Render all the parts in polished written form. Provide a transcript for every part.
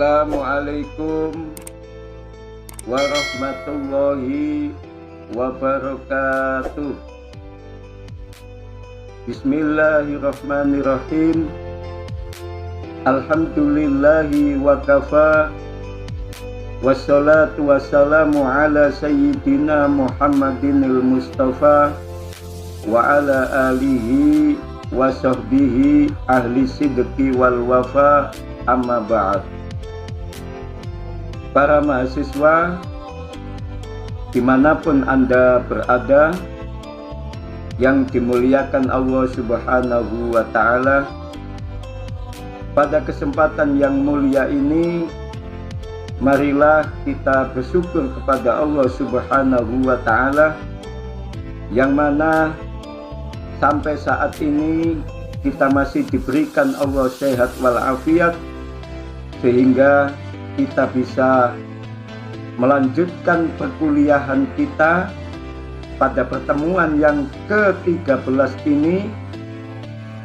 Assalamualaikum warahmatullahi wabarakatuh. Bismillahirrahmanirrahim. Alhamdulillahi wa kafa. Wassalatu wassalamu ala sayyidina Muhammadinil Mustafa wa ala alihi wa sahbihi ahli sidqi wal wafa, amma ba'd. Para mahasiswa dimanapun Anda berada yang dimuliakan Allah Subhanahu wa ta'ala, pada kesempatan yang mulia ini marilah kita bersyukur kepada Allah Subhanahu wa ta'ala, yang mana sampai saat ini kita masih diberikan Allah sehat walafiat, sehingga kita bisa melanjutkan perkuliahan kita pada pertemuan yang ke-13 ini,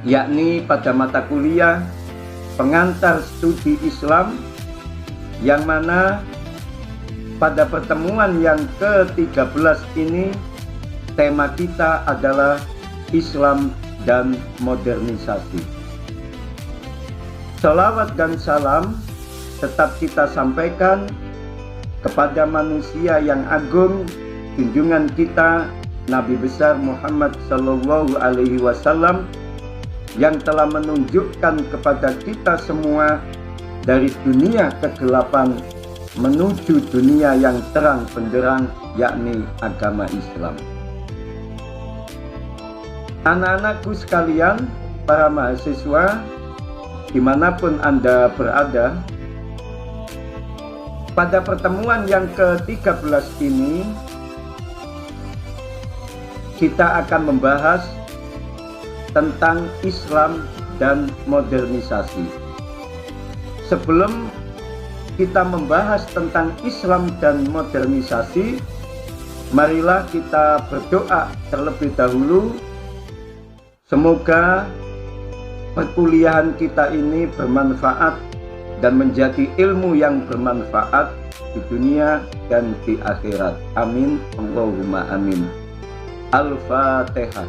yakni pada mata kuliah pengantar studi Islam, yang mana pada pertemuan yang ke-13 ini tema kita adalah Islam dan modernisasi. Sholawat dan salam tetap kita sampaikan kepada manusia yang agung, junjungan kita Nabi besar Muhammad Sallallahu Alaihi Wasallam, yang telah menunjukkan kepada kita semua dari dunia kegelapan menuju dunia yang terang benderang, yakni agama Islam. Anak-anakku sekalian, para mahasiswa dimanapun Anda berada, pada pertemuan yang ke-13 ini kita akan membahas tentang Islam dan modernisasi. Sebelum kita membahas tentang Islam dan modernisasi, marilah kita berdoa terlebih dahulu. Semoga perkuliahan kita ini bermanfaat dan menjadi ilmu yang bermanfaat di dunia dan di akhirat. Amin. Allahumma amin. Al-Fatihah.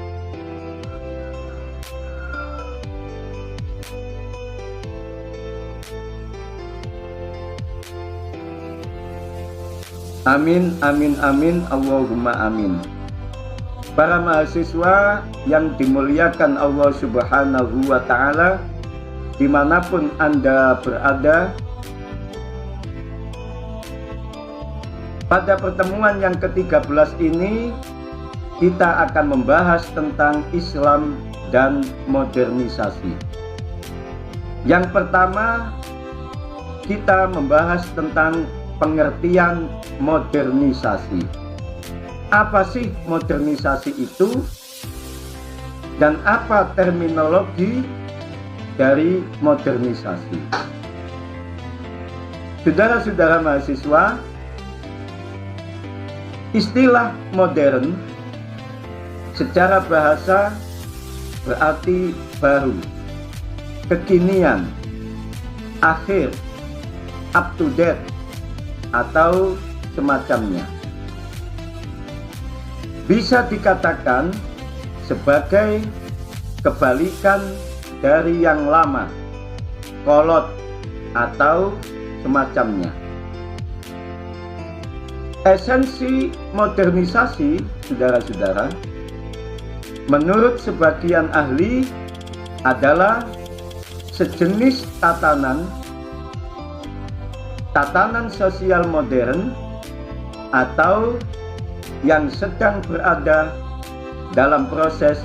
Amin, amin, amin, Allahumma amin. Para mahasiswa yang dimuliakan Allah Subhanahu wa ta'ala, dimanapun Anda berada, pada pertemuan yang ke-13 ini kita akan membahas tentang Islam dan modernisasi. Yang pertama, kita membahas tentang pengertian modernisasi. Apa sih modernisasi itu? Dan apa terminologi dari modernisasi? Saudara-saudara mahasiswa, istilah modern secara bahasa berarti baru, kekinian, akhir, up to date, atau semacamnya. Bisa dikatakan sebagai kebalikan dari yang lama, kolot, atau semacamnya. Esensi modernisasi, saudara-saudara, menurut sebagian ahli adalah sejenis tatanan sosial modern atau yang sedang berada dalam proses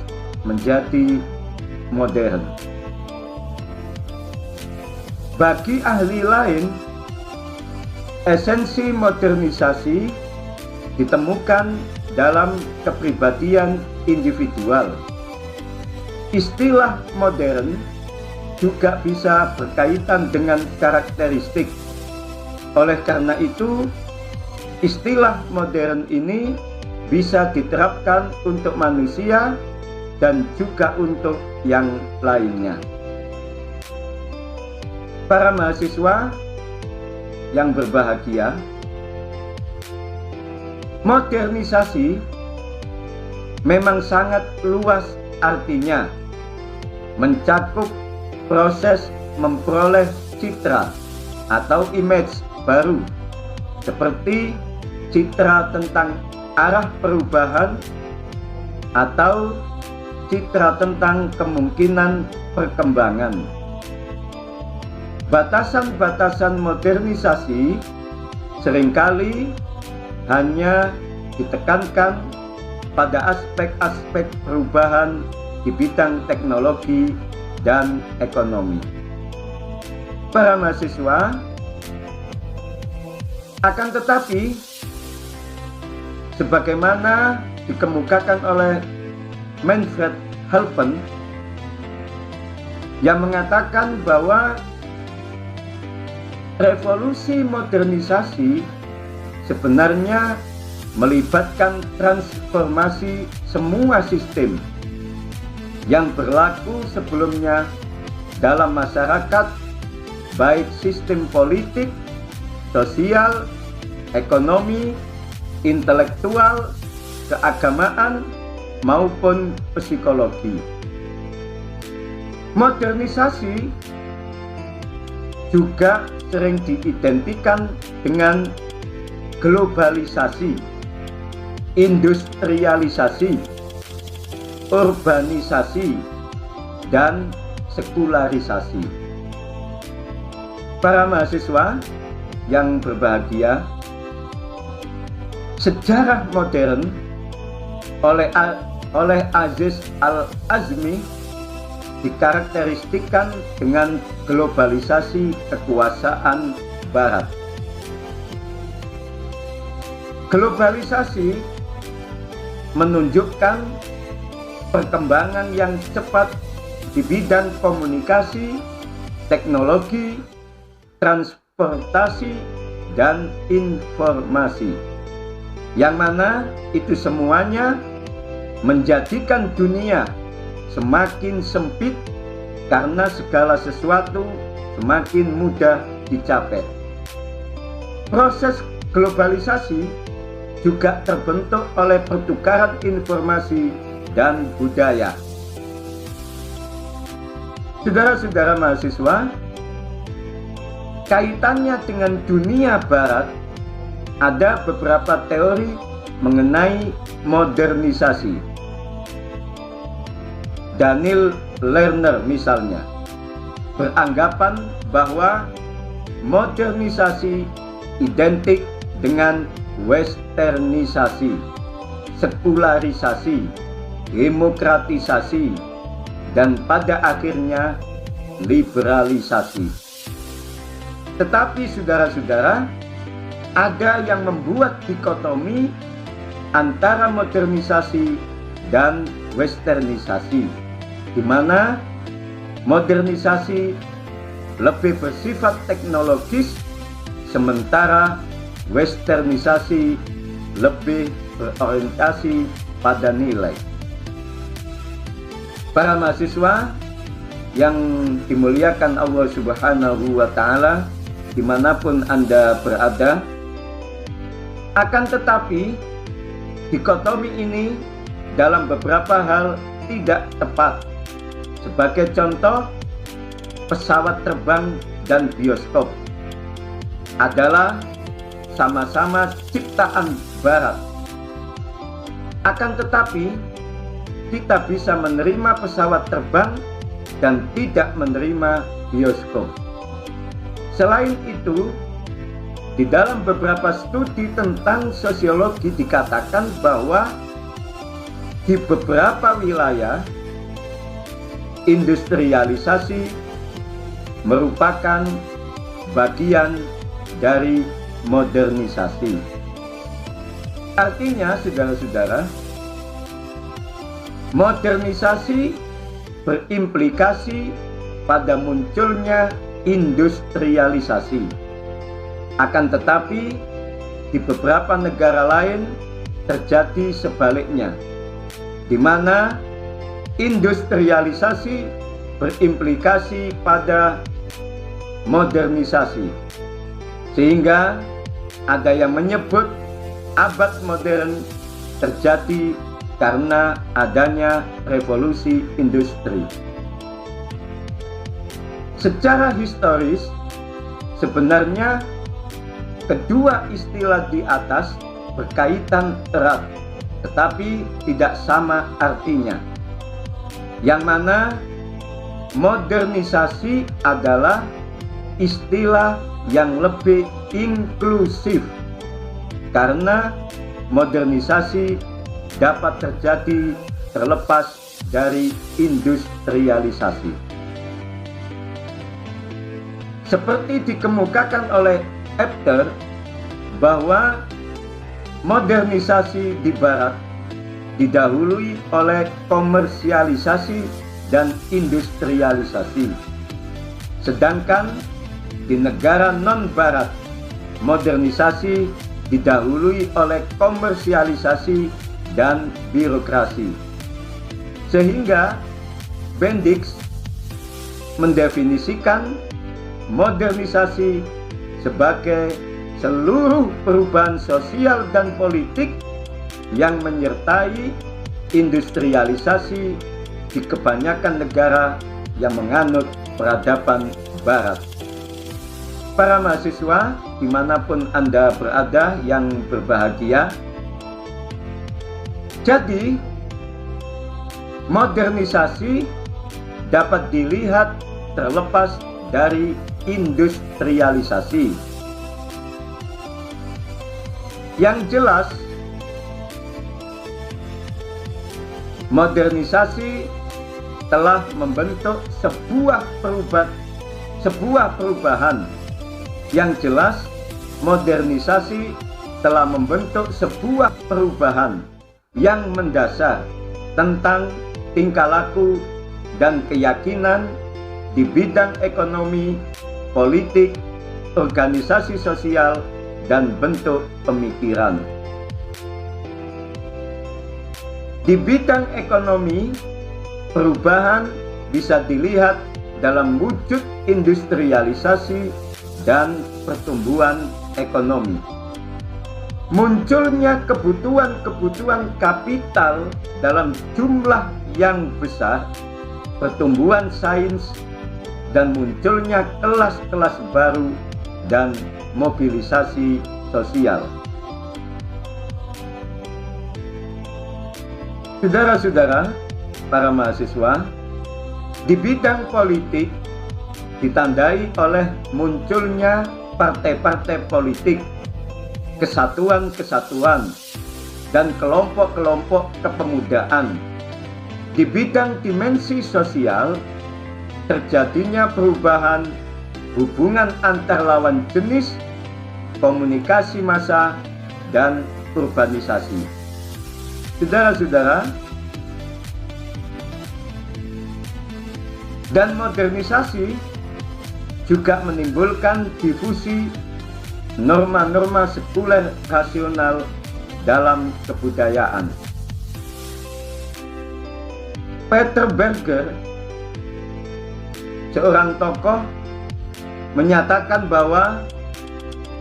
menjadi modern. Bagi ahli lain, esensi modernisasi ditemukan dalam kepribadian individual. Istilah modern juga bisa berkaitan dengan karakteristik. Oleh karena itu, istilah modern ini bisa diterapkan untuk manusia dan juga untuk yang lainnya. Para mahasiswa, yang berbahagia, modernisasi memang sangat luas artinya, mencakup proses memperoleh citra atau image baru, seperti citra tentang arah perubahan atau citra tentang kemungkinan perkembangan. Batasan-batasan modernisasi seringkali hanya ditekankan pada aspek-aspek perubahan di bidang teknologi dan ekonomi. Para mahasiswa, akan tetapi sebagaimana dikemukakan oleh Manfred Halpen yang mengatakan bahwa revolusi modernisasi sebenarnya melibatkan transformasi semua sistem yang berlaku sebelumnya dalam masyarakat, baik sistem politik, sosial, ekonomi, intelektual, keagamaan, maupun psikologi. Modernisasi juga sering diidentikan dengan globalisasi, industrialisasi, urbanisasi, dan sekularisasi. Para mahasiswa yang berbahagia, sejarah modern oleh Aziz Al-Azmi dikarakteristikkan dengan globalisasi kekuasaan Barat. Globalisasi menunjukkan perkembangan yang cepat di bidang komunikasi, teknologi, transportasi, dan informasi, yang mana itu semuanya menjadikan dunia semakin sempit karena segala sesuatu semakin mudah dicapai. Proses globalisasi juga terbentuk oleh pertukaran informasi dan budaya. Saudara-saudara mahasiswa, kaitannya dengan dunia barat, ada beberapa teori mengenai modernisasi. Daniel Lerner misalnya beranggapan bahwa modernisasi identik dengan westernisasi, sekularisasi, demokratisasi, dan pada akhirnya liberalisasi. Tetapi saudara-saudara, ada yang membuat dikotomi antara modernisasi dan westernisasi, di mana modernisasi lebih bersifat teknologis, sementara westernisasi lebih berorientasi pada nilai. Para mahasiswa yang dimuliakan Allah Subhanahu wa Ta'ala, dimanapun Anda berada, akan tetapi dikotomi ini dalam beberapa hal tidak tepat. Sebagai contoh, pesawat terbang dan bioskop adalah sama-sama ciptaan Barat. Akan tetapi kita bisa menerima pesawat terbang dan tidak menerima bioskop. Selain itu, di dalam beberapa studi tentang sosiologi dikatakan bahwa di beberapa wilayah industrialisasi merupakan bagian dari modernisasi. Artinya, saudara-saudara, modernisasi berimplikasi pada munculnya industrialisasi. Akan tetapi, di beberapa negara lain terjadi sebaliknya, di mana industrialisasi berimplikasi pada modernisasi. Sehingga ada yang menyebut abad modern terjadi karena adanya revolusi industri. Secara historis, sebenarnya kedua istilah di atas berkaitan erat, tetapi tidak sama artinya. Yang mana modernisasi adalah istilah yang lebih inklusif, karena modernisasi dapat terjadi terlepas dari industrialisasi. Seperti dikemukakan oleh Apter bahwa modernisasi di Barat didahului oleh komersialisasi dan industrialisasi, sedangkan di negara non-Barat modernisasi didahului oleh komersialisasi dan birokrasi. Sehingga Bendix mendefinisikan modernisasi sebagai seluruh perubahan sosial dan politik yang menyertai industrialisasi di kebanyakan negara yang menganut peradaban Barat. Para mahasiswa dimanapun Anda berada yang berbahagia, jadi modernisasi dapat dilihat terlepas dari industrialisasi. Yang jelas, modernisasi telah membentuk sebuah perubahan. Yang jelas, modernisasi telah membentuk sebuah perubahan yang mendasar tentang tingkah laku dan keyakinan di bidang ekonomi, politik, organisasi sosial, dan bentuk pemikiran. Di bidang ekonomi, perubahan bisa dilihat dalam wujud industrialisasi dan pertumbuhan ekonomi. Munculnya kebutuhan kapital dalam jumlah yang besar, pertumbuhan sains, dan munculnya kelas-kelas baru dan mobilisasi sosial. Saudara-saudara, para mahasiswa, di bidang politik ditandai oleh munculnya partai-partai politik, kesatuan-kesatuan, dan kelompok-kelompok kepemudaan. Di bidang dimensi sosial, terjadinya perubahan hubungan antar lawan jenis, komunikasi massa, dan urbanisasi. Saudara-saudara, dan modernisasi juga menimbulkan difusi norma-norma sekuler rasional dalam kebudayaan. Peter Berger, seorang tokoh, menyatakan bahwa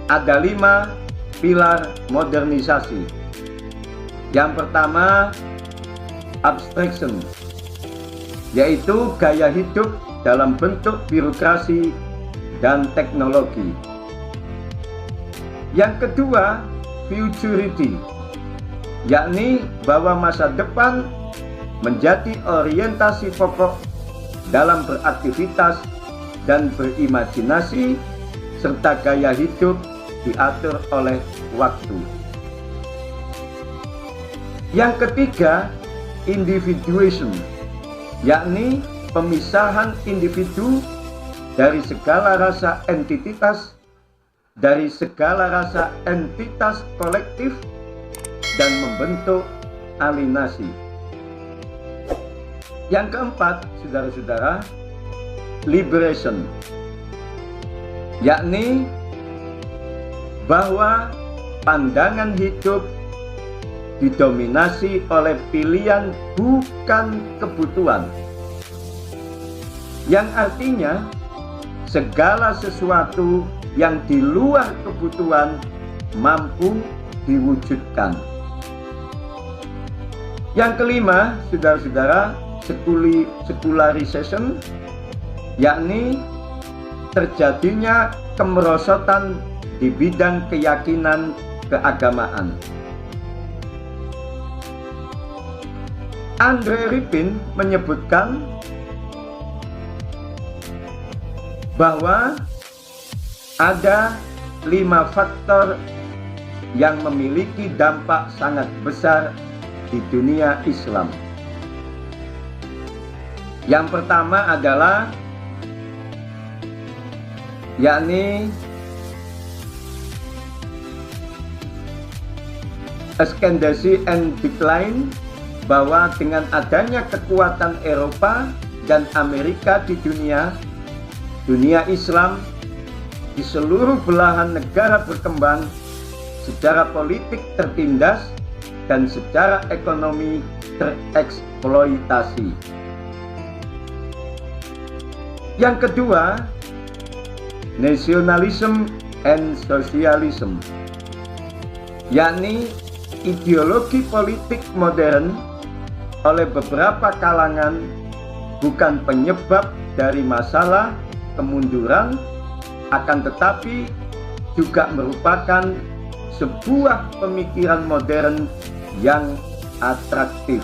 ada 5 pilar modernisasi. Yang pertama, abstraction, yaitu gaya hidup dalam bentuk birokrasi dan teknologi. Yang kedua, futurity, yakni bahwa masa depan menjadi orientasi pokok dalam beraktivitas dan berimajinasi, serta gaya hidup diatur oleh waktu. Yang ketiga, individuation, yakni pemisahan individu dari segala rasa entitas kolektif dan membentuk alienasi. Yang keempat, saudara-saudara, liberation, yakni bahwa pandangan hidup didominasi oleh pilihan bukan kebutuhan, yang artinya segala sesuatu yang di luar kebutuhan mampu diwujudkan. Yang kelima, saudara-saudara, secularization, yakni terjadinya kemerosotan di bidang keyakinan keagamaan. Andre Ripin menyebutkan bahwa ada 5 faktor yang memiliki dampak sangat besar di dunia Islam. Yang pertama adalah yakni ascendancy and decline, bahwa dengan adanya kekuatan Eropa dan Amerika di dunia Islam di seluruh belahan negara berkembang secara politik tertindas dan secara ekonomi tereksploitasi. Yang kedua, nationalism and socialism, yakni ideologi politik modern oleh beberapa kalangan bukan penyebab dari masalah kemunduran, akan tetapi juga merupakan sebuah pemikiran modern yang atraktif.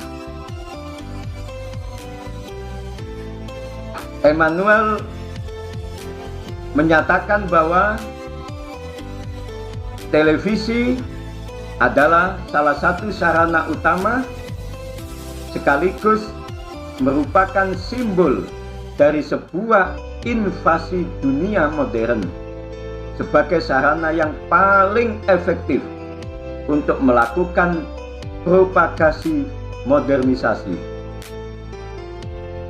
Emmanuel menyatakan bahwa televisi adalah salah satu sarana utama sekaligus merupakan simbol dari sebuah invasi dunia modern sebagai sarana yang paling efektif untuk melakukan propagasi modernisasi.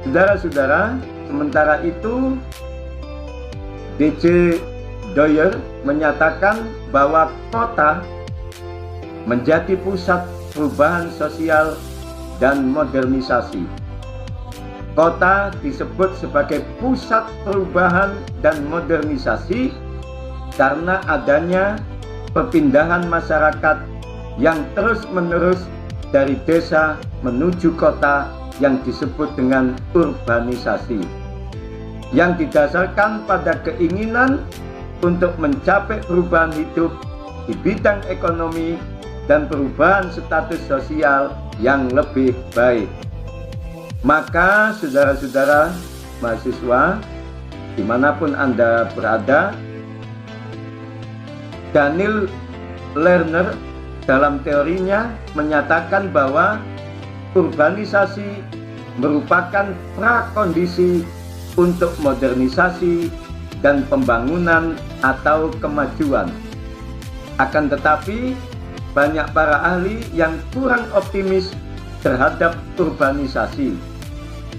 Saudara-saudara, sementara itu D.C. Dwyer menyatakan bahwa kota menjadi pusat perubahan sosial dan modernisasi. Kota disebut sebagai pusat perubahan dan modernisasi karena adanya perpindahan masyarakat yang terus-menerus dari desa menuju kota yang disebut dengan urbanisasi, yang didasarkan pada keinginan untuk mencapai perubahan hidup di bidang ekonomi dan perubahan status sosial yang lebih baik. Maka saudara-saudara mahasiswa dimanapun Anda berada, Daniel Lerner dalam teorinya menyatakan bahwa urbanisasi merupakan prakondisi untuk modernisasi dan pembangunan atau kemajuan. Akan tetapi banyak para ahli yang kurang optimis terhadap urbanisasi.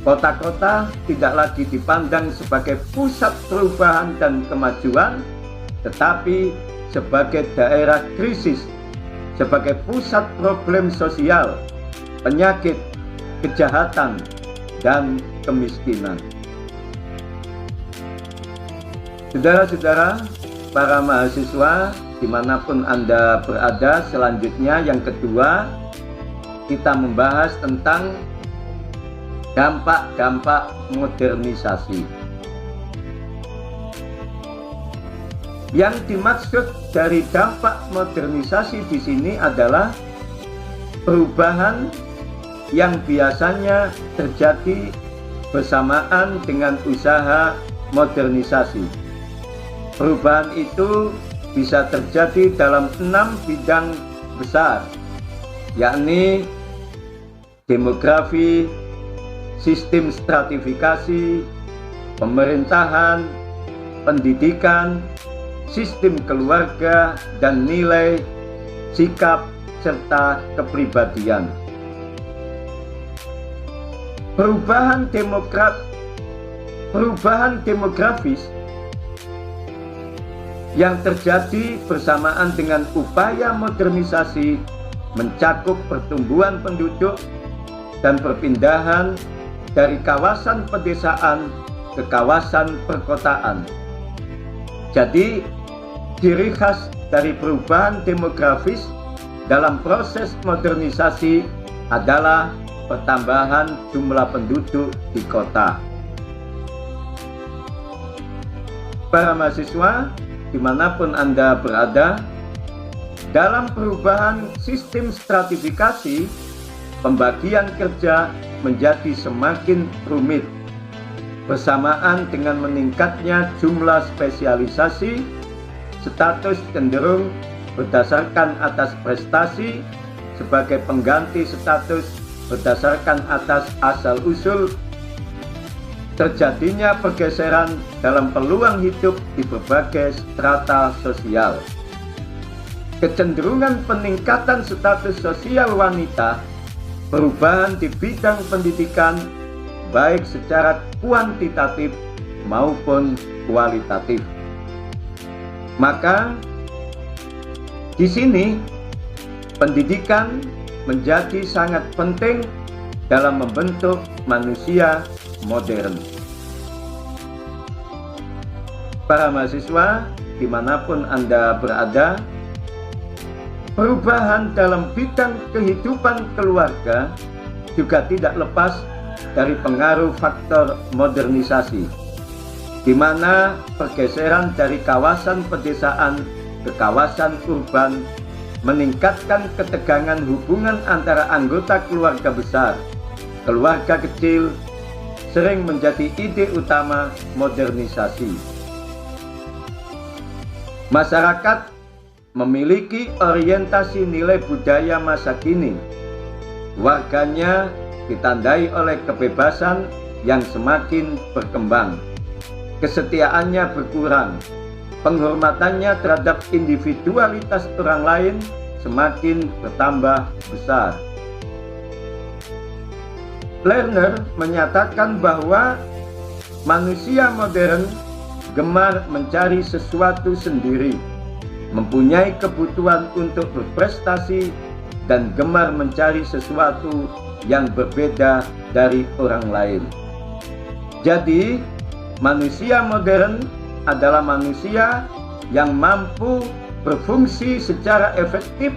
Kota-kota tidak lagi dipandang sebagai pusat perubahan dan kemajuan, tetapi sebagai daerah krisis, sebagai pusat problem sosial, penyakit, kejahatan, dan kemiskinan. Saudara-saudara, para mahasiswa dimanapun Anda berada, selanjutnya yang kedua kita membahas tentang dampak-dampak modernisasi. Yang dimaksud dari dampak modernisasi di sini adalah perubahan yang biasanya terjadi bersamaan dengan usaha modernisasi. Perubahan itu bisa terjadi dalam 6 bidang besar, yakni demografi, sistem stratifikasi, pemerintahan, pendidikan, sistem keluarga, dan nilai, sikap, serta kepribadian. Perubahan demografis yang terjadi bersamaan dengan upaya modernisasi mencakup pertumbuhan penduduk dan perpindahan dari kawasan pedesaan ke kawasan perkotaan. Jadi Ciri khas dari perubahan demografis dalam proses modernisasi adalah pertambahan jumlah penduduk di kota. Para mahasiswa, dimanapun Anda berada, dalam perubahan sistem stratifikasi, pembagian kerja menjadi semakin rumit. Bersamaan dengan meningkatnya jumlah spesialisasi, status cenderung berdasarkan atas prestasi sebagai pengganti status berdasarkan atas asal-usul. Terjadinya pergeseran dalam peluang hidup di berbagai strata sosial. Kecenderungan peningkatan status sosial wanita, perubahan di bidang pendidikan baik secara kuantitatif maupun kualitatif. Maka di sini pendidikan menjadi sangat penting dalam membentuk manusia modern. Para mahasiswa, dimanapun Anda berada, perubahan dalam bidang kehidupan keluarga juga tidak lepas dari pengaruh faktor modernisasi, di mana pergeseran dari kawasan pedesaan ke kawasan urban meningkatkan ketegangan hubungan antara anggota keluarga besar. Keluarga kecil sering menjadi ide utama modernisasi. Masyarakat memiliki orientasi nilai budaya masa kini. Warganya ditandai oleh kebebasan yang semakin berkembang. Kesetiaannya berkurang. Penghormatannya terhadap individualitas orang lain semakin bertambah besar. Lerner menyatakan bahwa manusia modern gemar mencari sesuatu sendiri, mempunyai kebutuhan untuk berprestasi, dan gemar mencari sesuatu yang berbeda dari orang lain. Jadi, manusia modern adalah manusia yang mampu berfungsi secara efektif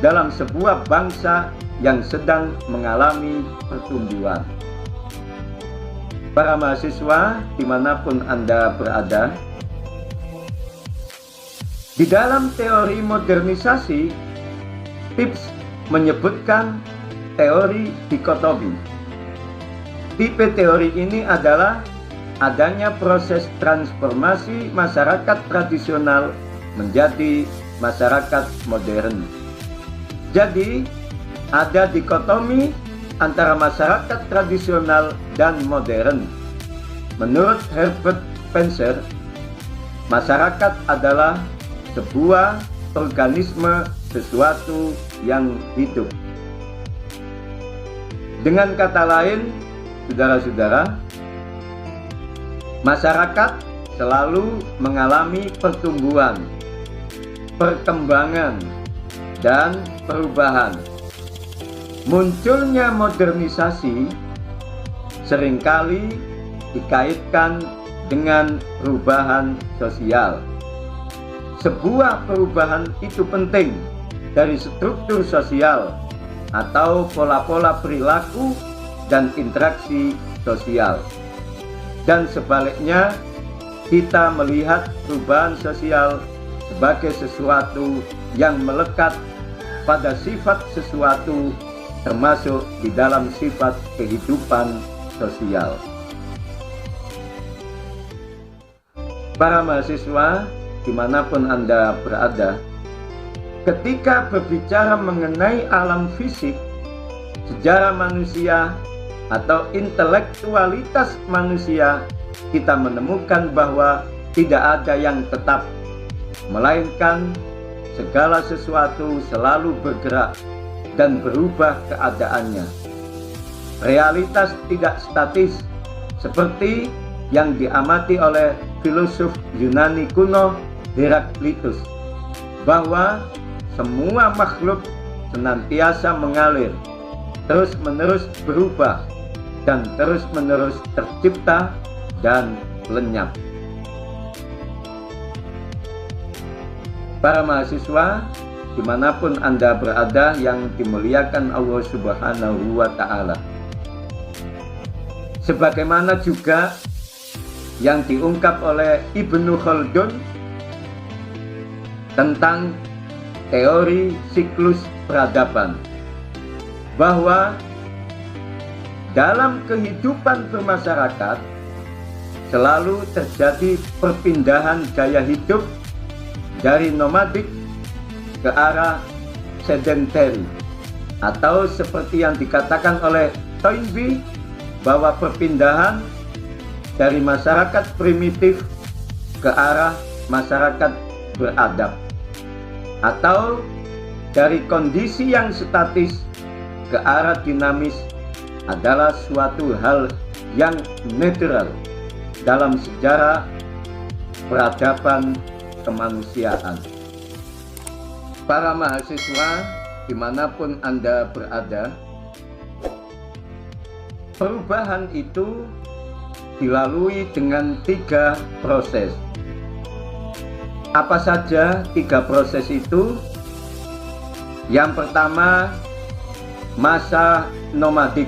dalam sebuah bangsa yang sedang mengalami pertumbuhan. Para mahasiswa, dimanapun Anda berada, di dalam teori modernisasi, Pips menyebutkan teori dikotomi. Tipe teori ini adalah adanya proses transformasi masyarakat tradisional menjadi masyarakat modern. Jadi, ada dikotomi antara masyarakat tradisional dan modern. Menurut Herbert Spencer, masyarakat adalah sebuah organisme, sesuatu yang hidup. Dengan kata lain, saudara-saudara, masyarakat selalu mengalami pertumbuhan, perkembangan, dan perubahan. Munculnya modernisasi seringkali dikaitkan dengan perubahan sosial. Sebuah perubahan itu penting dari struktur sosial atau pola-pola perilaku dan interaksi sosial. Dan sebaliknya, kita melihat perubahan sosial sebagai sesuatu yang melekat pada sifat sesuatu, termasuk di dalam sifat kehidupan sosial. Para mahasiswa, dimanapun Anda berada, ketika berbicara mengenai alam fisik, sejarah manusia, atau intelektualitas manusia, kita menemukan bahwa tidak ada yang tetap, melainkan segala sesuatu selalu bergerak dan berubah keadaannya. Realitas tidak statis, seperti yang diamati oleh filosof Yunani kuno Heraklitus, bahwa semua makhluk senantiasa mengalir, terus-menerus berubah, dan terus-menerus tercipta dan lenyap. Para mahasiswa, dimanapun Anda berada yang dimuliakan Allah Subhanahu wa Ta'ala, sebagaimana juga yang diungkap oleh Ibnu Khaldun tentang teori siklus peradaban, bahwa dalam kehidupan bermasyarakat selalu terjadi perpindahan gaya hidup dari nomadik ke arah sedentary, atau seperti yang dikatakan oleh Toynbee, bahwa perpindahan dari masyarakat primitif ke arah masyarakat beradab, atau dari kondisi yang statis ke arah dinamis adalah suatu hal yang natural dalam sejarah peradaban kemanusiaan. Para mahasiswa, dimanapun Anda berada, perubahan itu dilalui dengan 3 proses. Apa saja 3 proses itu? Yang pertama, masa nomadik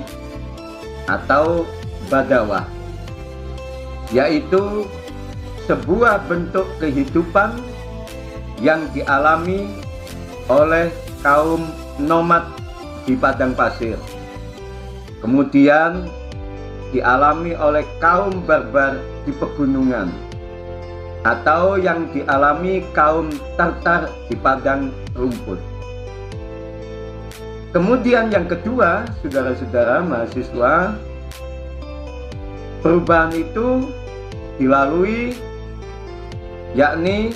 atau badawah, yaitu sebuah bentuk kehidupan yang dialami oleh kaum nomad di padang pasir, kemudian dialami oleh kaum barbar di pegunungan, atau yang dialami kaum Tartar di padang rumput. Kemudian yang kedua, saudara-saudara mahasiswa, perubahan itu dilalui yakni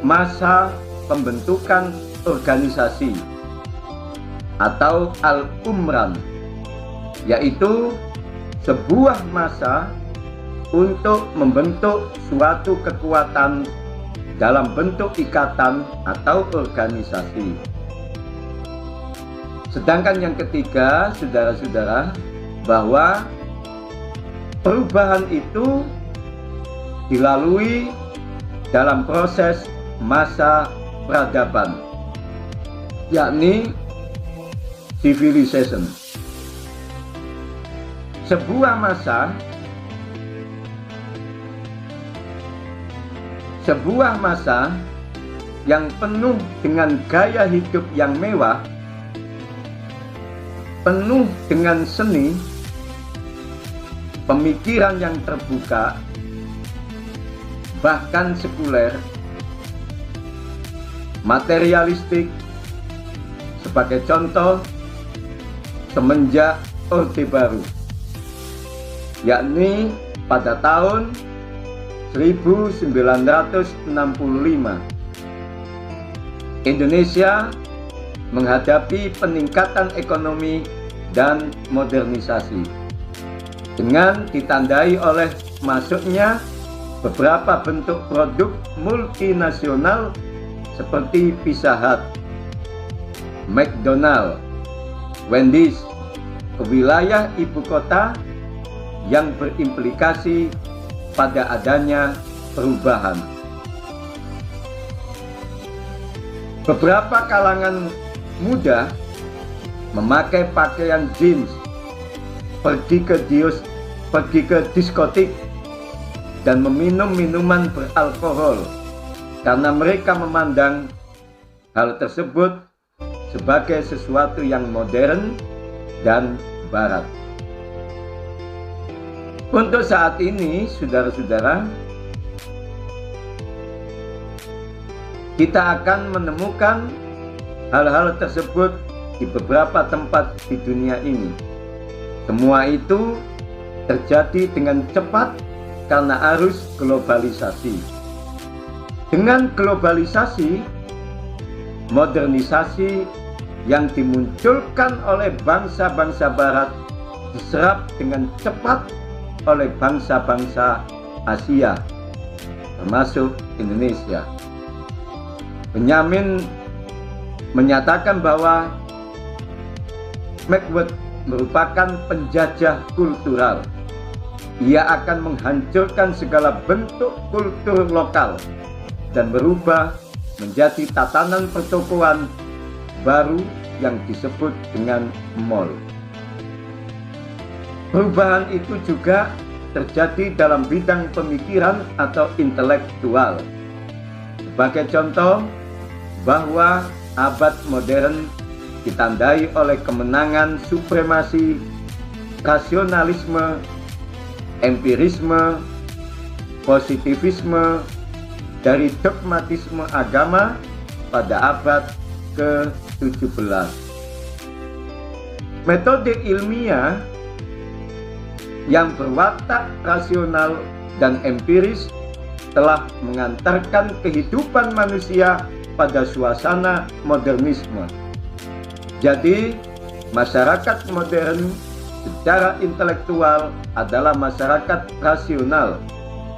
masa pembentukan organisasi atau al-umran, yaitu sebuah masa untuk membentuk suatu kekuatan dalam bentuk ikatan atau organisasi. Sedangkan yang ketiga, saudara-saudara, bahwa perubahan itu dilalui dalam proses masa peradaban, yakni civilization. Sebuah masa yang penuh dengan gaya hidup yang mewah, penuh dengan seni, pemikiran yang terbuka, bahkan sekuler, materialistik. Sebagai contoh, semenjak Orde Baru, yakni pada tahun 1965, Indonesia menghadapi peningkatan ekonomi dan modernisasi dengan ditandai oleh masuknya beberapa bentuk produk multinasional seperti Pizza Hut, McDonald, Wendy's ke wilayah ibu kota, yang berimplikasi pada adanya perubahan. Beberapa kalangan muda memakai pakaian jeans, pergi ke diskotik, dan meminum minuman beralkohol karena mereka memandang hal tersebut sebagai sesuatu yang modern dan barat. Untuk saat ini, saudara-saudara, kita akan menemukan hal-hal tersebut di beberapa tempat di dunia ini. Semua itu terjadi dengan cepat karena arus globalisasi. Dengan globalisasi, modernisasi yang dimunculkan oleh bangsa-bangsa barat diserap dengan cepat oleh bangsa-bangsa Asia, termasuk Indonesia. Benyamin menyatakan bahwa McWorth merupakan penjajah kultural. Ia akan menghancurkan segala bentuk kultur lokal dan berubah menjadi tatanan pertokoan baru yang disebut dengan mall. Perubahan itu juga terjadi dalam bidang pemikiran atau intelektual. Sebagai contoh, bahwa abad modern ditandai oleh kemenangan supremasi rasionalisme, empirisme, positivisme dari dogmatisme agama pada abad ke-17. Metode ilmiah yang berwatak rasional dan empiris telah mengantarkan kehidupan manusia pada suasana modernisme. Jadi, masyarakat modern secara intelektual adalah masyarakat rasional,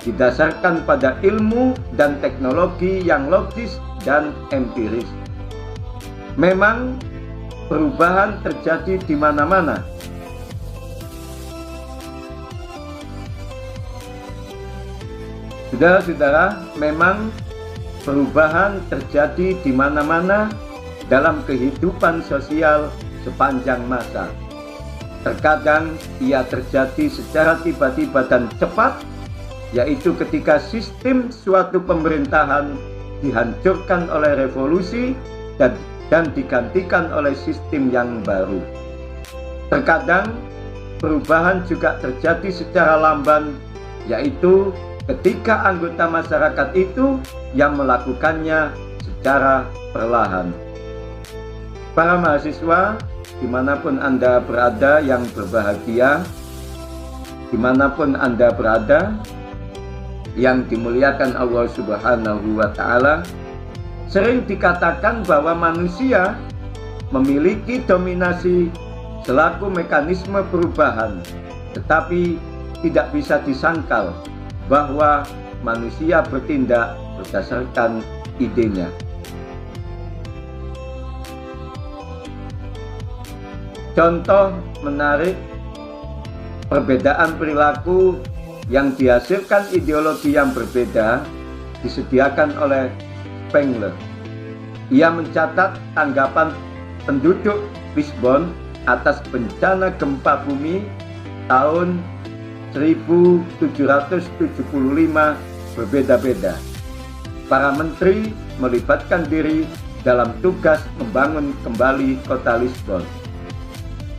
didasarkan pada ilmu dan teknologi yang logis dan empiris. Memang perubahan terjadi di mana-mana. Saudara-saudara, memang perubahan terjadi di mana-mana dalam kehidupan sosial sepanjang masa. Terkadang ia terjadi secara tiba-tiba dan cepat, yaitu ketika sistem suatu pemerintahan dihancurkan oleh revolusi dan digantikan oleh sistem yang baru. Terkadang perubahan juga terjadi secara lamban, yaitu ketika anggota masyarakat itu yang melakukannya secara perlahan. Para mahasiswa, dimanapun Anda berada yang berbahagia, dimanapun Anda berada yang dimuliakan Allah Subhanahu wa Ta'ala, sering dikatakan bahwa manusia memiliki dominasi selaku mekanisme perubahan, tetapi tidak bisa disangkal bahwa manusia bertindak berdasarkan idenya. Contoh menarik perbedaan perilaku yang dihasilkan ideologi yang berbeda disediakan oleh Spengler. Ia mencatat tanggapan penduduk Lisbon atas bencana gempa bumi tahun 1775 berbeda-beda. Para menteri melibatkan diri dalam tugas membangun kembali kota Lisbon.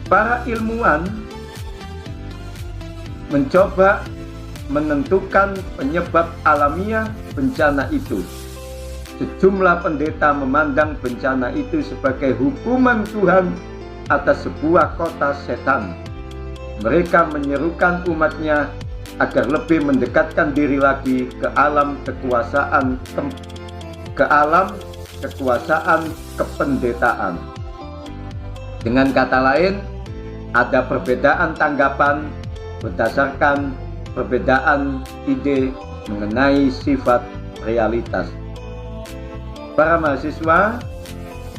Para ilmuwan mencoba menentukan penyebab alamiah bencana itu. Sejumlah pendeta memandang bencana itu sebagai hukuman Tuhan atas sebuah kota setan. Mereka menyerukan umatnya agar lebih mendekatkan diri lagi ke alam kekuasaan kependetaan. Dengan kata lain, ada perbedaan tanggapan berdasarkan perbedaan ide mengenai sifat realitas. Para mahasiswa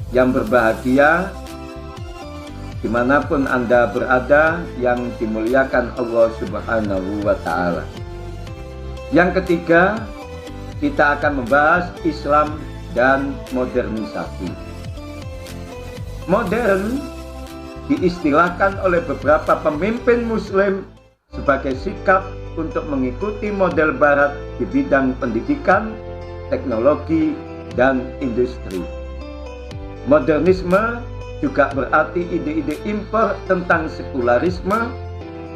yang berbahagia, dimanapun Anda berada yang dimuliakan Allah Subhanahu wa Ta'ala. Yang ketiga, kita akan membahas Islam dan modernisasi. Modern diistilahkan oleh beberapa pemimpin Muslim sebagai sikap untuk mengikuti model Barat di bidang pendidikan, teknologi, dan industri. Modernisme juga berarti ide-ide impor tentang sekularisme,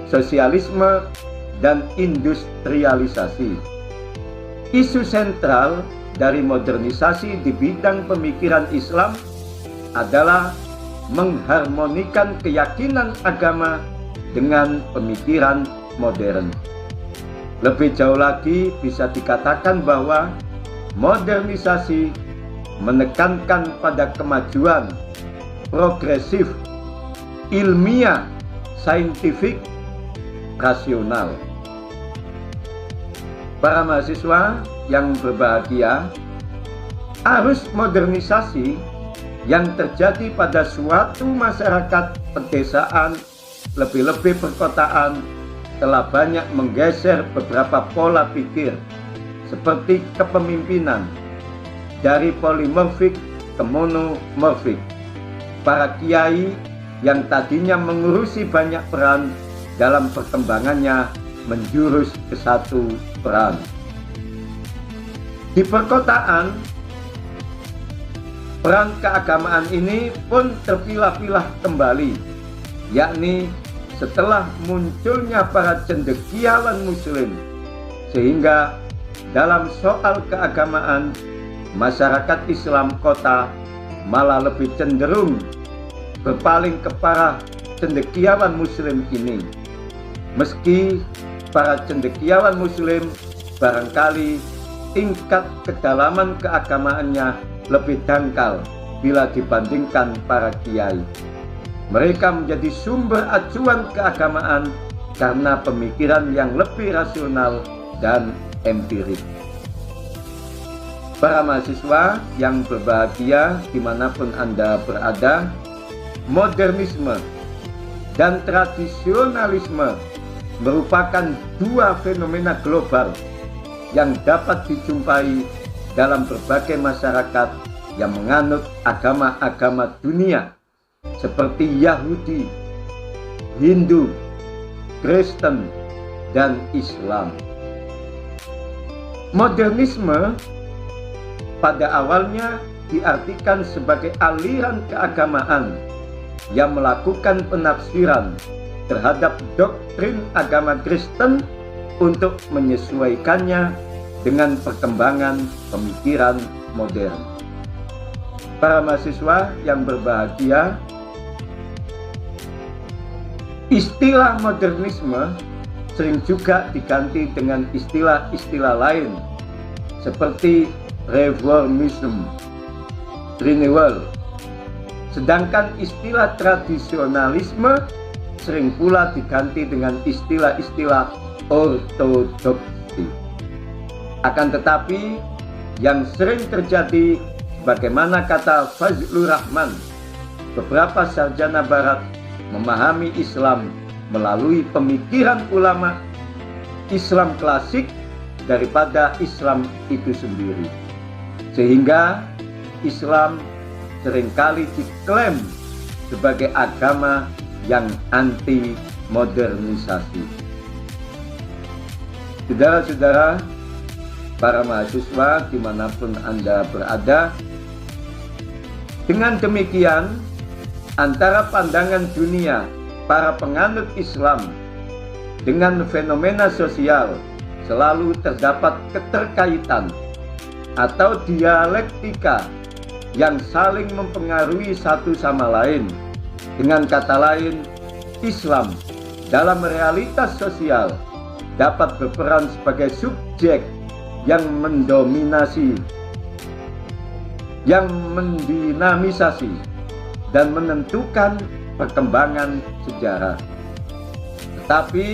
sosialisme, dan industrialisasi. Isu sentral dari modernisasi di bidang pemikiran Islam adalah mengharmonikan keyakinan agama dengan pemikiran modern. Lebih jauh lagi bisa dikatakan bahwa modernisasi menekankan pada kemajuan progresif, ilmiah, saintifik, rasional. Para mahasiswa yang berbahagia, arus modernisasi yang terjadi pada suatu masyarakat pedesaan, lebih-lebih perkotaan, telah banyak menggeser beberapa pola pikir seperti kepemimpinan, dari polimorfik ke monomorfik. Para kiai yang tadinya mengurusi banyak peran dalam perkembangannya menjurus ke satu peran. Di perkotaan, peran keagamaan ini pun terpilah-pilah kembali, yakni setelah munculnya para cendekiawan muslim, sehingga dalam soal keagamaan masyarakat Islam kota malah lebih cenderung berpaling kepada cendekiawan muslim ini. Meski para cendekiawan muslim barangkali tingkat kedalaman keagamaannya lebih dangkal bila dibandingkan para kiai. Mereka menjadi sumber acuan keagamaan karena pemikiran yang lebih rasional dan empirik. Para mahasiswa yang berbahagia dimanapun Anda berada, modernisme dan tradisionalisme merupakan dua fenomena global yang dapat dijumpai dalam berbagai masyarakat yang menganut agama-agama dunia seperti Yahudi, Hindu, Kristen, dan Islam. Modernisme pada awalnya diartikan sebagai aliran keagamaan yang melakukan penafsiran terhadap doktrin agama Kristen untuk menyesuaikannya dengan perkembangan pemikiran modern. Para mahasiswa yang berbahagia, istilah modernisme sering juga diganti dengan istilah-istilah lain seperti reformism, renewal. Sedangkan istilah tradisionalisme sering pula diganti dengan istilah-istilah ortodoksi. Akan tetapi yang sering terjadi, bagaimana kata Fazlur Rahman, beberapa sarjana barat memahami Islam melalui pemikiran ulama Islam klasik daripada Islam itu sendiri. Sehingga Islam seringkali diklaim sebagai agama yang anti modernisasi. Saudara-saudara, para mahasiswa dimanapun Anda berada, dengan demikian antara pandangan dunia para penganut Islam dengan fenomena sosial selalu terdapat keterkaitan atau dialektika yang saling mempengaruhi satu sama lain. Dengan kata lain, Islam dalam realitas sosial dapat berperan sebagai subjek yang mendominasi, yang mendinamisasi dan menentukan perkembangan sejarah. Tetapi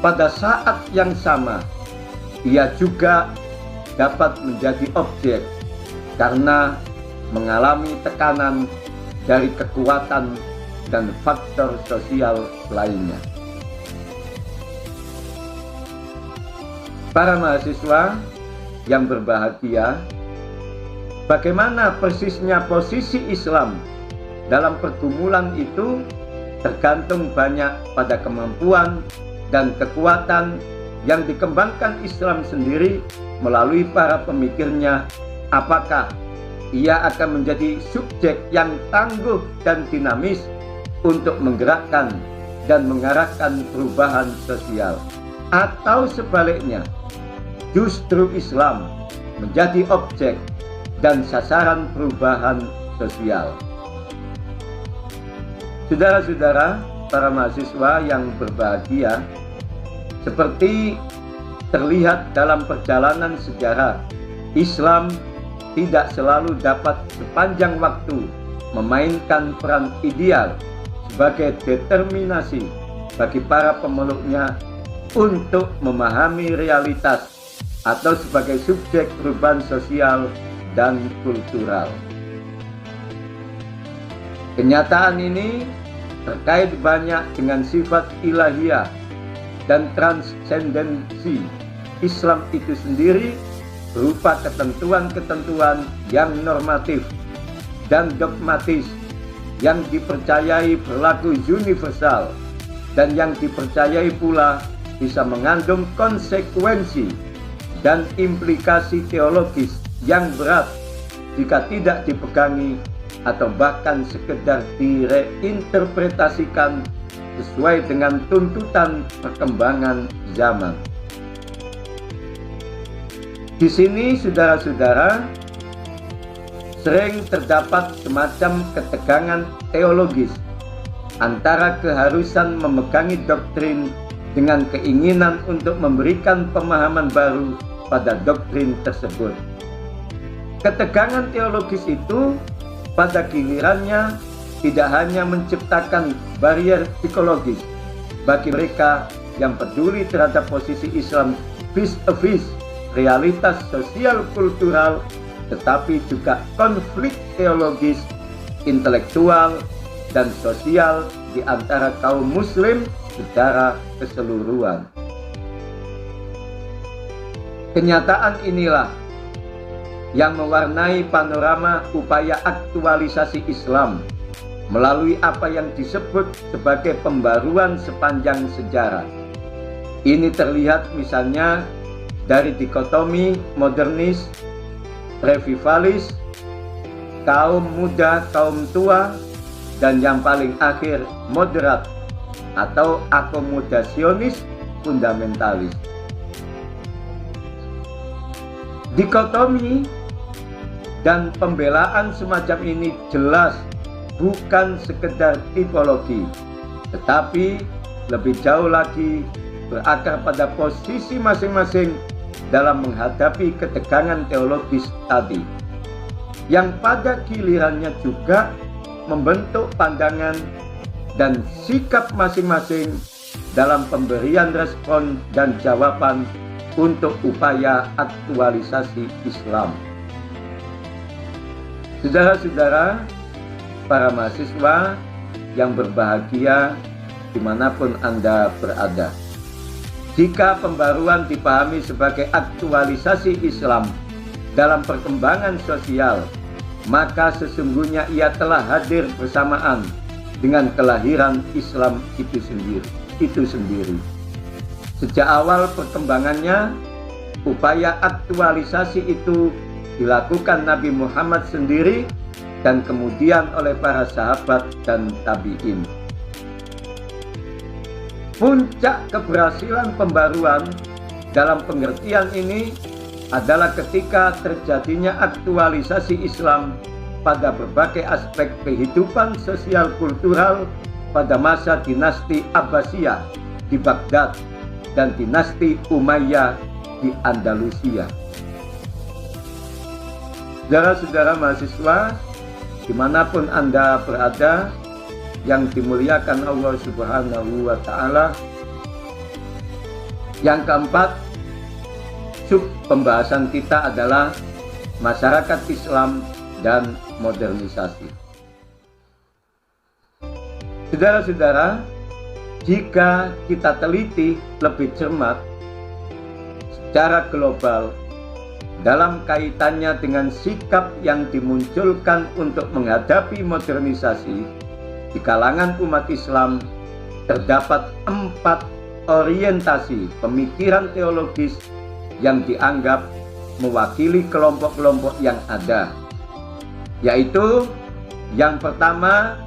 pada saat yang sama, ia juga dapat menjadi objek karena mengalami tekanan dari kekuatan dan faktor sosial lainnya. Para mahasiswa yang berbahagia, bagaimana persisnya posisi Islam dalam pergumulan itu tergantung banyak pada kemampuan dan kekuatan yang dikembangkan Islam sendiri melalui para pemikirnya. Apakah ia akan menjadi subjek yang tangguh dan dinamis untuk menggerakkan dan mengarahkan perubahan sosial, atau sebaliknya, justru Islam menjadi objek dan sasaran perubahan sosial. Saudara-saudara, para mahasiswa yang berbahagia, seperti terlihat dalam perjalanan sejarah, Islam tidak selalu dapat sepanjang waktu memainkan peran ideal sebagai determinasi bagi para pemeluknya untuk memahami realitas atau sebagai subjek perubahan sosial dan kultural. Kenyataan ini terkait banyak dengan sifat ilahiyah dan transendensi Islam itu sendiri, berupa ketentuan-ketentuan yang normatif dan dogmatis yang dipercayai berlaku universal dan yang dipercayai pula bisa mengandung konsekuensi dan implikasi teologis yang berat jika tidak dipegangi atau bahkan sekedar direinterpretasikan sesuai dengan tuntutan perkembangan zaman. Di sini, saudara-saudara, sering terdapat semacam ketegangan teologis antara keharusan memegangi doktrin dengan keinginan untuk memberikan pemahaman baru pada doktrin tersebut. Ketegangan teologis itu pada gilirannya tidak hanya menciptakan barrier psikologis bagi mereka yang peduli terhadap posisi Islam vis-a-vis realitas sosial kultural, tetapi juga konflik teologis, intelektual, dan sosial di antara kaum muslim secara keseluruhan. Kenyataan inilah yang mewarnai panorama upaya aktualisasi Islam melalui apa yang disebut sebagai pembaruan sepanjang sejarah. Ini terlihat misalnya dari dikotomi modernis, revivalis, kaum muda, kaum tua, dan yang paling akhir moderat atau akomodasionis fundamentalis. Dikotomi dan pembelaan semacam ini jelas bukan sekedar tipologi, tetapi lebih jauh lagi berakar pada posisi masing-masing dalam menghadapi ketegangan teologis tadi, yang pada gilirannya juga membentuk pandangan dan sikap masing-masing dalam pemberian respon dan jawaban untuk upaya aktualisasi Islam. Saudara-saudara, para mahasiswa yang berbahagia dimanapun Anda berada, jika pembaruan dipahami sebagai aktualisasi Islam dalam perkembangan sosial, maka sesungguhnya ia telah hadir bersamaan dengan kelahiran Islam itu sendiri. Sejak awal perkembangannya, upaya aktualisasi itu dilakukan Nabi Muhammad sendiri dan kemudian oleh para sahabat dan tabi'in. Puncak keberhasilan pembaruan dalam pengertian ini adalah ketika terjadinya aktualisasi Islam pada berbagai aspek kehidupan sosial kultural pada masa dinasti Abbasiyah di Baghdad dan dinasti Umayyah di Andalusia. Saudara-saudara mahasiswa, dimanapun Anda berada, yang dimuliakan Allah Subhanahu wa Ta'ala. Yang keempat, sub pembahasan kita adalah masyarakat Islam dan modernisasi. Saudara-saudara, jika kita teliti lebih cermat secara global dalam kaitannya dengan sikap yang dimunculkan untuk menghadapi modernisasi di kalangan umat Islam, terdapat 4 orientasi pemikiran teologis yang dianggap mewakili kelompok-kelompok yang ada, yaitu yang pertama,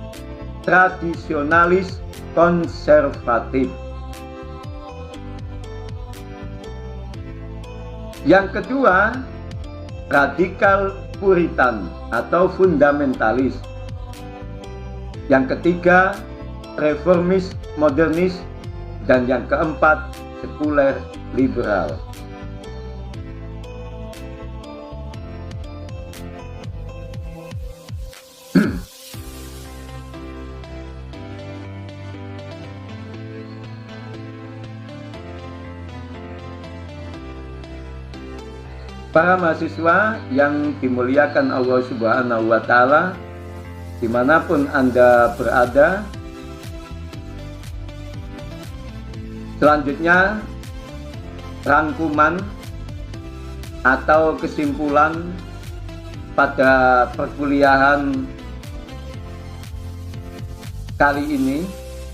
tradisionalis konservatif. Yang kedua, radikal puritan atau fundamentalis. Yang ketiga, reformis modernis. Dan yang keempat, sekuler liberal. Para mahasiswa yang dimuliakan Allah Subhanahu wa Ta'ala, dimanapun Anda berada, selanjutnya rangkuman atau kesimpulan pada perkuliahan kali ini,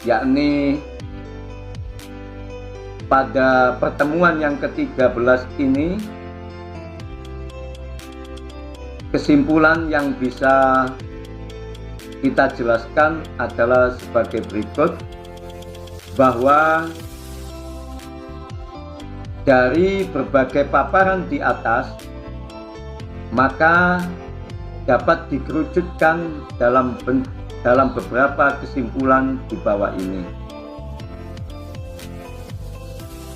yakni pada pertemuan yang ke-13 ini, kesimpulan yang bisa kita jelaskan adalah sebagai berikut, bahwa dari berbagai paparan di atas, maka dapat dikerucutkan dalam beberapa kesimpulan di bawah ini.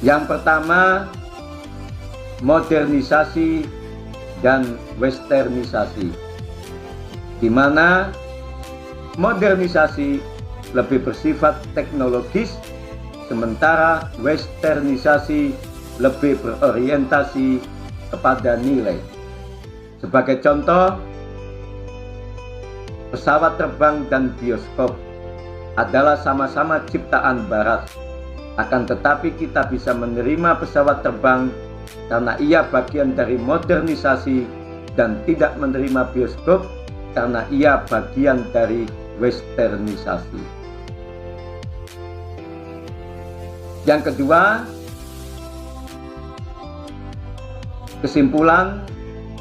Yang pertama, modernisasi dan westernisasi, di mana modernisasi lebih bersifat teknologis, sementara westernisasi lebih berorientasi kepada nilai. Sebagai contoh, pesawat terbang dan bioskop adalah sama-sama ciptaan barat. Akan tetapi kita bisa menerima pesawat terbang karena ia bagian dari modernisasi, dan tidak menerima bioskop karena ia bagian dari westernisasi. Yang kedua, kesimpulan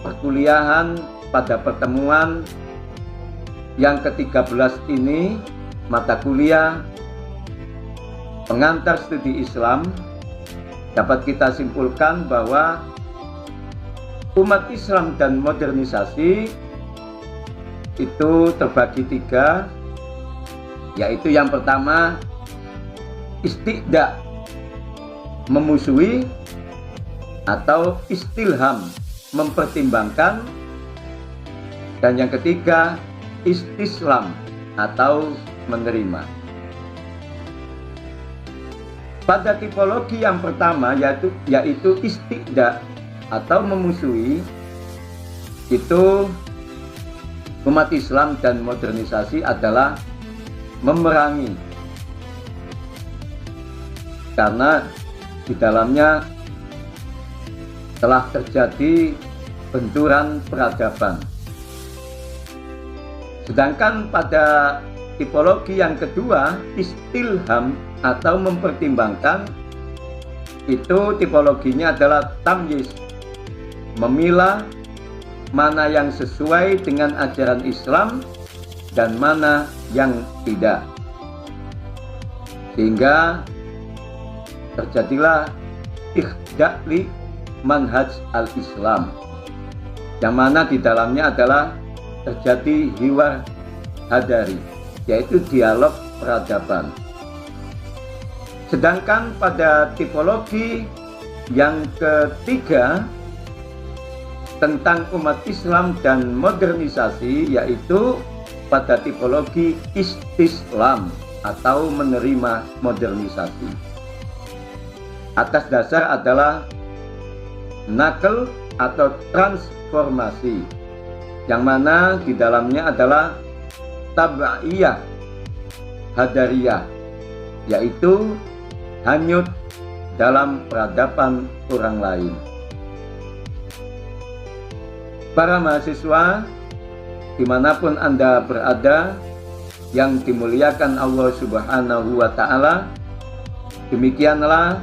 perkuliahan pada pertemuan yang ke-13 ini, mata kuliah pengantar studi Islam, dapat kita simpulkan bahwa umat Islam dan modernisasi itu terbagi tiga, yaitu yang pertama, istiqda, memusuhi, atau istilham, mempertimbangkan, dan yang ketiga, istislam, atau menerima. Pada tipologi yang pertama, yaitu istiqda atau memusuhi, itu umat Islam dan modernisasi adalah memerangi, karena di dalamnya telah terjadi benturan peradaban. Sedangkan pada tipologi yang kedua, istilham atau mempertimbangkan, itu tipologinya adalah tamyiz, memilah mana yang sesuai dengan ajaran Islam dan mana yang tidak, sehingga terjadilah ikhda'li manhaj al-Islam, yang mana di dalamnya adalah terjadi hiwar hadari, yaitu dialog peradaban. Sedangkan pada tipologi yang ketiga tentang umat Islam dan modernisasi, yaitu pada tipologi istislam atau menerima modernisasi. Atas dasar adalah nakal atau transformasi, yang mana di dalamnya adalah tab'iyah hadariyah, yaitu hanyut dalam peradaban orang lain. Para mahasiswa dimanapun Anda berada yang dimuliakan Allah Subhanahu wa Ta'ala, demikianlah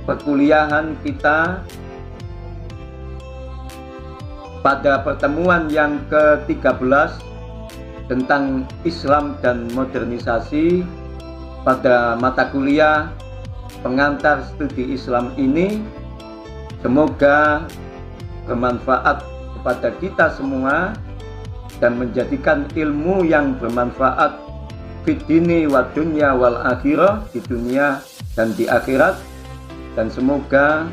perkuliahan kita pada pertemuan yang ke-13 tentang Islam dan modernisasi pada mata kuliah pengantar studi Islam ini. Semoga bermanfaat kepada kita semua dan menjadikan ilmu yang bermanfaat fid dini wa dunya wal akhirah, di dunia dan di akhirat. Dan semoga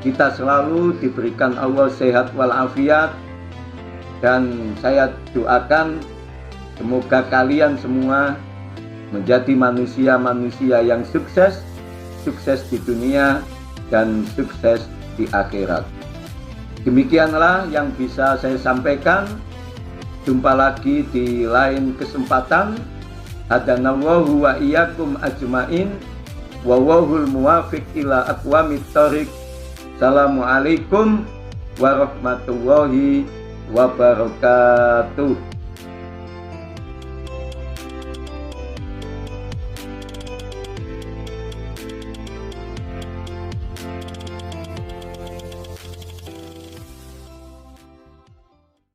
kita selalu diberikan Allah sehat walafiat, dan saya doakan semoga kalian semua menjadi manusia-manusia yang sukses, sukses di dunia dan sukses di akhirat. Demikianlah yang bisa saya sampaikan. Jumpa lagi di lain kesempatan. Hadanallahu wa iyyakum ajmain. Wallahul muwaffiq ila aqwamit thoriq. Assalamualaikum warahmatullahi wabarakatuh.